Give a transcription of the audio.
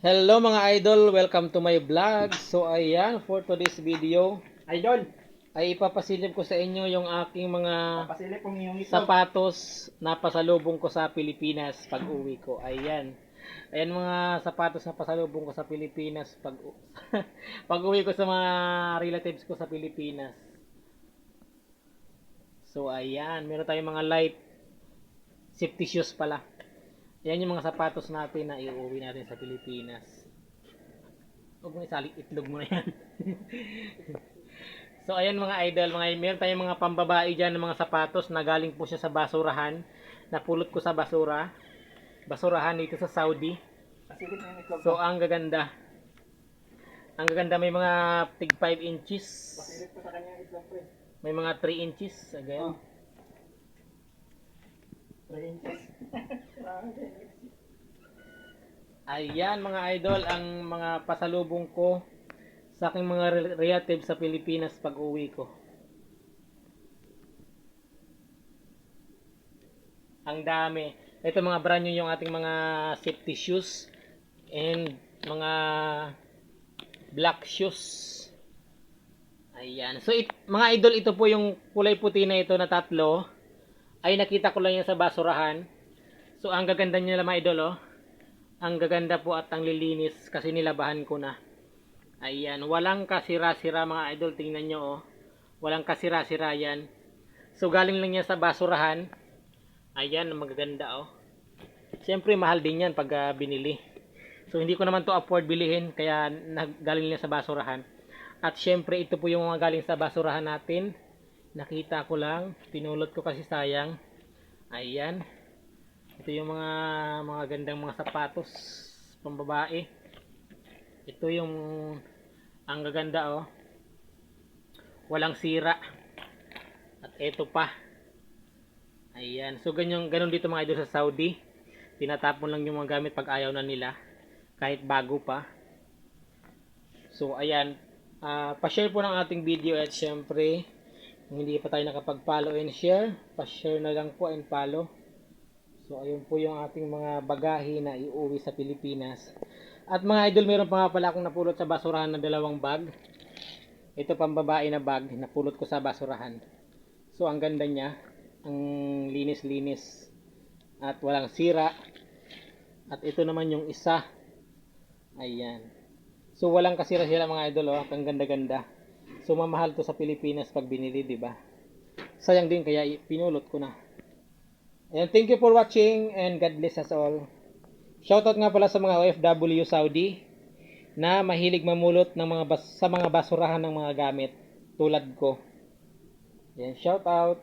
Hello mga idol, welcome to my vlog. So ayan, for today's video Idol, ay ipapasilip ko sa inyo yung aking mga papasilip kong iyong ito. sapatos na pasalubong ko sa Pilipinas pag uwi ko. Ayan. Ayan mga sapatos na pasalubong ko sa Pilipinas pag uwi ko sa mga relatives ko sa Pilipinas. So ayan, meron tayong mga light safety shoes pala. Yan yung mga sapatos natin na iuwi natin sa Pilipinas. Huwag mo isali, itlog mo na yan. So ayan mga idol, meron tayong mga pambabae dyan ng mga sapatos na galing po siya sa basurahan. Napulot ko sa basurahan dito sa Saudi. Pasilip na yung itlog So ko. ang gaganda. Ang gaganda, may mga tig 5 inches. Pasilip ko sa kanya yung itlog ko eh. May mga 3 inches. Again. 3 inches. Ayan mga idol, ang mga pasalubong ko sa aking mga relatives sa Pilipinas pag uwi ko. Ang dami. Ito mga brand new yung ating mga safety shoes and mga black shoes. Ayan. So mga idol, ito po yung kulay puti na ito na tatlo. Ay nakita ko lang yan sa basurahan. So ang gaganda nila mga idol, oh. Ang gaganda po at ang lilinis kasi nilabahan ko na. Ayan, walang kasira-sira mga idol, tingnan nyo, oh. Walang kasira-sira yan. So galing lang yan sa basurahan. Ayan, magaganda, oh. Siyempre mahal din yan pag binili. So hindi ko naman to afford bilihin kaya galing lang sa basurahan. At siyempre ito po yung mga galing sa basurahan natin. Nakita ko lang, pinulot ko kasi sayang. Ayan. Ito yung mga gandang mga sapatos pambabae. Ito yung ang gaganda, oh. Walang sira. At ito pa. Ayan. So ganun dito mga idol sa Saudi. Tinatapon lang yung mga gamit pag ayaw na nila. Kahit bago pa. So ayan. Pa-share po ng ating video at syempre kung hindi pa tayo nakapag-follow and share, pa-share na lang po and follow. So ayun po yung ating mga bagahe na iuwi sa Pilipinas. At mga idol, meron pa nga pala akong napulot sa basurahan na dalawang bag. Ito pambabae na bag, napulot ko sa basurahan. So ang ganda niya, ang linis-linis at walang sira. At ito naman yung isa. Ayan. So walang kasira-sira mga idol, oh. Ang ganda-ganda. So mamahal to sa Pilipinas pag binili, di ba? Sayang din kaya pinulot ko na. And thank you for watching and God bless us all. Shoutout nga pala sa mga OFW Saudi na mahilig mamulot ng sa mga basurahan ng mga gamit tulad ko. Yan, shoutout.